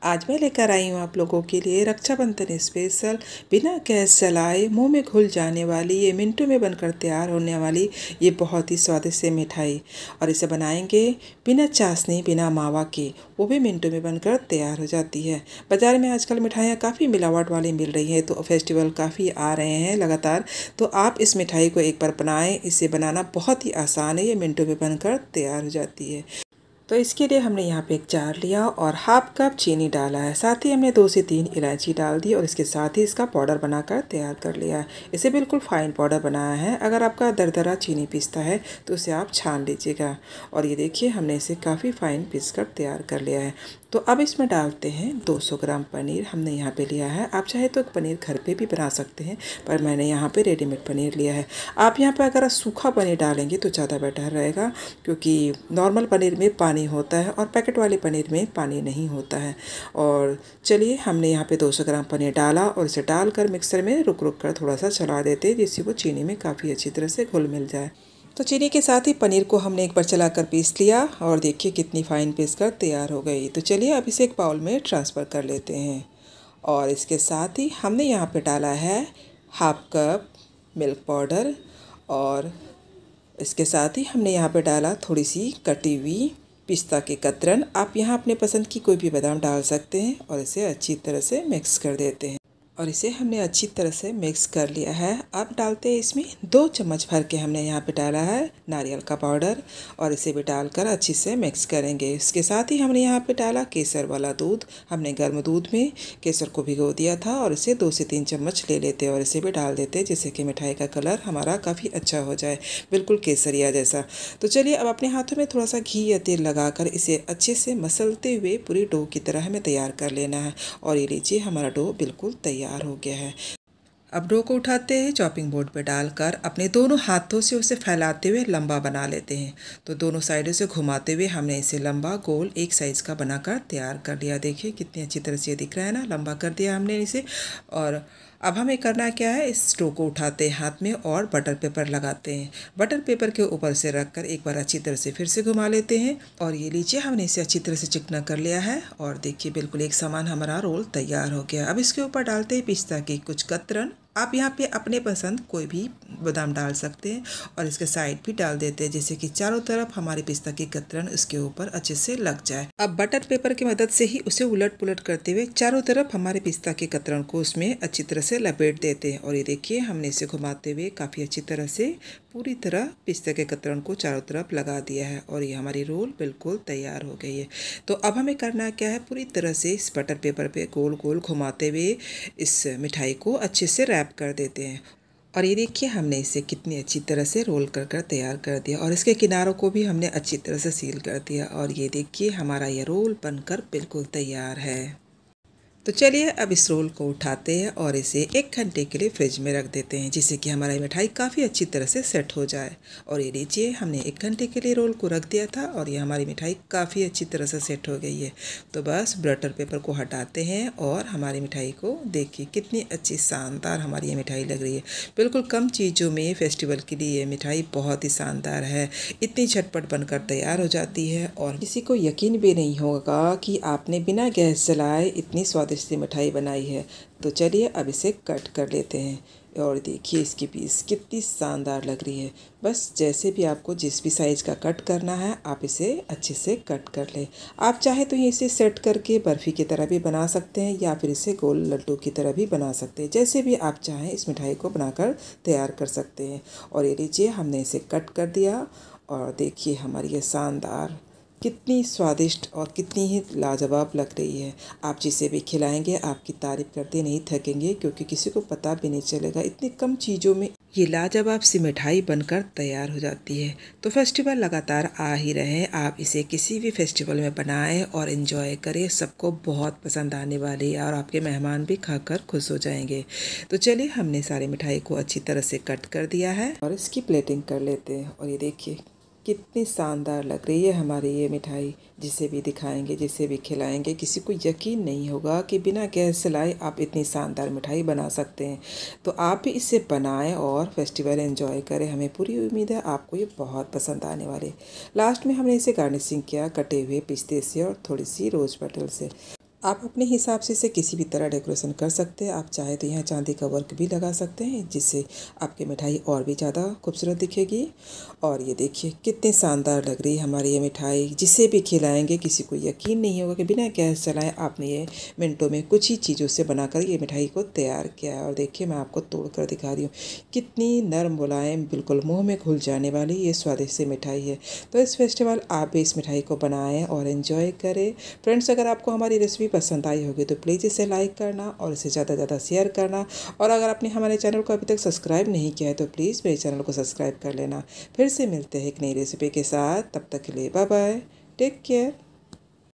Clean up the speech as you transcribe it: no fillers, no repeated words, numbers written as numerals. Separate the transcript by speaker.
Speaker 1: आज मैं लेकर आई हूँ आप लोगों के लिए रक्षाबंधन स्पेशल बिना गैस जलाए मुंह में घुल जाने वाली ये मिनटों में बनकर तैयार होने वाली ये बहुत ही स्वादिष्ट से मिठाई। और इसे बनाएंगे बिना चाशनी बिना मावा के, वो भी मिनटों में बनकर तैयार हो जाती है। बाज़ार में आजकल मिठाइयाँ काफ़ी मिलावट वाली मिल रही हैं, तो फेस्टिवल काफ़ी आ रहे हैं लगातार। तो आप इस मिठाई को एक बार बनाएं। इसे बनाना बहुत ही आसान है, ये मिनटों में बनकर तैयार हो जाती है। तो इसके लिए हमने यहाँ पे एक जार लिया और हाफ कप चीनी डाला है। साथ ही हमने 2 से 3 इलायची डाल दी और इसके साथ ही इसका पाउडर बनाकर तैयार कर लिया है। इसे बिल्कुल फाइन पाउडर बनाया है। अगर आपका दरदरा चीनी पीसता है तो उसे आप छान लीजिएगा। और ये देखिए हमने इसे काफ़ी फाइन पीस कर तैयार कर लिया है। तो अब इसमें डालते हैं 200 ग्राम पनीर हमने यहाँ पे लिया है। आप चाहे तो पनीर घर पे भी बना सकते हैं, पर मैंने यहाँ पे रेडीमेड पनीर लिया है। आप यहाँ पे अगर सूखा पनीर डालेंगे तो ज़्यादा बेटर रहेगा, क्योंकि नॉर्मल पनीर में पानी होता है और पैकेट वाले पनीर में पानी नहीं होता है। और चलिए हमने यहाँ पे 200 ग्राम पनीर डाला और इसे डालकर मिक्सर में रुक रुक कर थोड़ा सा चला देते हैं, जिससे वो चीनी में काफ़ी अच्छी तरह से घुल मिल जाए। तो चीनी के साथ ही पनीर को हमने एक बार चलाकर पीस लिया और देखिए कितनी फाइन पीस कर तैयार हो गई। तो चलिए अब इसे एक बाउल में ट्रांसफ़र कर लेते हैं। और इसके साथ ही हमने यहाँ पे डाला है हाफ कप मिल्क पाउडर और इसके साथ ही हमने यहाँ पे डाला थोड़ी सी कटी हुई पिस्ता की कतरन। आप यहाँ अपने पसंद की कोई भी बादाम डाल सकते हैं और इसे अच्छी तरह से मिक्स कर देते हैं। और इसे हमने अच्छी तरह से मिक्स कर लिया है। अब डालते हैं इसमें 2 चम्मच भर के हमने यहाँ पे डाला है नारियल का पाउडर और इसे भी डालकर अच्छी से मिक्स करेंगे। इसके साथ ही हमने यहाँ पे डाला केसर वाला दूध। हमने गर्म दूध में केसर को भिगो दिया था और इसे 2 से 3 चम्मच ले लेते हैं और इसे भी डाल देते हैं, जिससे कि मिठाई का कलर हमारा काफ़ी अच्छा हो जाए, बिल्कुल केसरिया जैसा। तो चलिए अब अपने हाथों में थोड़ा सा घी या तेल लगाकर इसे अच्छे से मसलते हुए पूरी डो की तरह हमें तैयार कर लेना है। और ये लीजिए हमारा डो बिल्कुल तैयार हो गया है। अब डो को उठाते हैं, चॉपिंग बोर्ड पे डालकर अपने दोनों हाथों से उसे फैलाते हुए लंबा बना लेते हैं। तो दोनों साइडों से घुमाते हुए हमने इसे लंबा गोल एक साइज़ का बनाकर तैयार कर लिया। देखिए कितनी अच्छी तरह से दिख रहा है ना, लंबा कर दिया हमने इसे। और अब हमें करना क्या है, इस डो को उठाते हैं हाथ में और बटर पेपर लगाते हैं। बटर पेपर के ऊपर से रखकर एक बार अच्छी तरह से फिर से घुमा लेते हैं। और ये लीजिए हमने इसे अच्छी तरह से चिकना कर लिया है और देखिए बिल्कुल एक समान हमारा रोल तैयार हो गया। अब इसके ऊपर डालते हैं पिस्ता की कुछ कतरन। आप यहाँ पे अपने पसंद कोई भी बादाम डाल सकते हैं और इसके साइड भी डाल देते हैं, जैसे कि चारों तरफ हमारी पिस्ता की कतरन इसके ऊपर अच्छे से लग जाए। अब बटर पेपर की मदद से ही उसे उलट पुलट करते हुए चारों तरफ हमारे पिस्ता की कतरन को उसमें अच्छी तरह से लपेट देते हैं। और ये देखिए हमने इसे घुमाते हुए काफ़ी अच्छी तरह से पूरी तरह पिस्ता के कतरन को चारों तरफ लगा दिया है और ये हमारी रोल बिल्कुल तैयार हो गई है। तो अब हमें करना क्या है, पूरी तरह से इस बटर पेपर पे गोल गोल घुमाते हुए इस मिठाई को अच्छे से रैप कर देते हैं। और ये देखिए हमने इसे कितनी अच्छी तरह से रोल कर कर तैयार कर दिया और इसके किनारों को भी हमने अच्छी तरह से सील कर दिया। और ये देखिए हमारा ये रोल बनकर बिल्कुल तैयार है। तो चलिए अब इस रोल को उठाते हैं और इसे 1 घंटे के लिए फ्रिज में रख देते हैं, जिससे कि हमारी मिठाई काफ़ी अच्छी तरह से सेट हो जाए। और ये लीजिए हमने 1 घंटे के लिए रोल को रख दिया था और ये हमारी मिठाई काफ़ी अच्छी तरह से सेट हो गई है। तो बस बटर पेपर को हटाते हैं और हमारी मिठाई को देखिए कितनी अच्छी शानदार हमारी ये मिठाई लग रही है। बिल्कुल कम चीज़ों में फेस्टिवल के लिए ये मिठाई बहुत ही शानदार है। इतनी झटपट बनकर तैयार हो जाती है और किसी को यकीन भी नहीं होगा कि आपने बिना गैस जलाए इतनी स्वादिष्ट मिठाई बनाई है। तो चलिए अब इसे कट कर लेते हैं और देखिए इसकी पीस कितनी शानदार लग रही है। बस जैसे भी आपको जिस भी साइज़ का कट करना है आप इसे अच्छे से कट कर लें। आप चाहे तो इसे सेट करके बर्फ़ी की तरह भी बना सकते हैं या फिर इसे गोल लड्डू की तरह भी बना सकते हैं। जैसे भी आप चाहें इस मिठाई को बनाकर तैयार कर सकते हैं। और ये लीजिए हमने इसे कट कर दिया और देखिए हमारी ये शानदार कितनी स्वादिष्ट और कितनी ही लाजवाब लग रही है। आप जिसे भी खिलाएंगे आपकी तारीफ़ करते नहीं थकेंगे, क्योंकि किसी को पता भी नहीं चलेगा इतनी कम चीज़ों में ये लाजवाब सी मिठाई बनकर तैयार हो जाती है। तो फेस्टिवल लगातार आ ही रहे, आप इसे किसी भी फेस्टिवल में बनाएं और इन्जॉय करें। सबको बहुत पसंद आने वाली है और आपके मेहमान भी खाकर खुश हो जाएंगे। तो चलिए हमने सारी मिठाई को अच्छी तरह से कट कर दिया है और इसकी प्लेटिंग कर लेते हैं। और ये देखिए कितनी शानदार लग रही है हमारी ये मिठाई। जिसे भी दिखाएंगे जिसे भी खिलाएंगे किसी को यकीन नहीं होगा कि बिना गैस जलाए आप इतनी शानदार मिठाई बना सकते हैं। तो आप भी इसे बनाएं और फेस्टिवल एंजॉय करें। हमें पूरी उम्मीद है आपको ये बहुत पसंद आने वाले। लास्ट में हमने इसे गार्निशिंग किया कटे हुए पिस्ते से और थोड़ी सी रोज़ पेटल से। आप अपने हिसाब से इसे किसी भी तरह डेकोरेशन कर सकते हैं। आप चाहे तो यहाँ चांदी का वर्क भी लगा सकते हैं, जिससे आपकी मिठाई और भी ज़्यादा खूबसूरत दिखेगी। और ये देखिए कितनी शानदार लग रही है हमारी ये मिठाई। जिसे भी खिलाएंगे किसी को यकीन नहीं होगा कि बिना गैस चलाए आपने ये मिनटों में कुछ ही चीज़ों से बनाकर ये मिठाई को तैयार किया है। और देखिए मैं आपको तोड़ कर दिखा रही हूँ, कितनी नरम मुलायम, बिल्कुल मुँह में घुल जाने वाली ये स्वादिष्ट सी मिठाई है। तो इस फेस्टिवल आप भी इस मिठाई को बनाएं और एंजॉय करें। फ्रेंड्स, अगर आपको हमारी रेसिपी पसंद आई होगी तो प्लीज़ इसे लाइक करना और इसे ज़्यादा से ज़्यादा शेयर करना। और अगर आपने हमारे चैनल को अभी तक सब्सक्राइब नहीं किया है तो प्लीज़ मेरे चैनल को सब्सक्राइब कर लेना। फिर से मिलते हैं एक नई रेसिपी के साथ, तब तक के लिए बाय बाय, टेक केयर।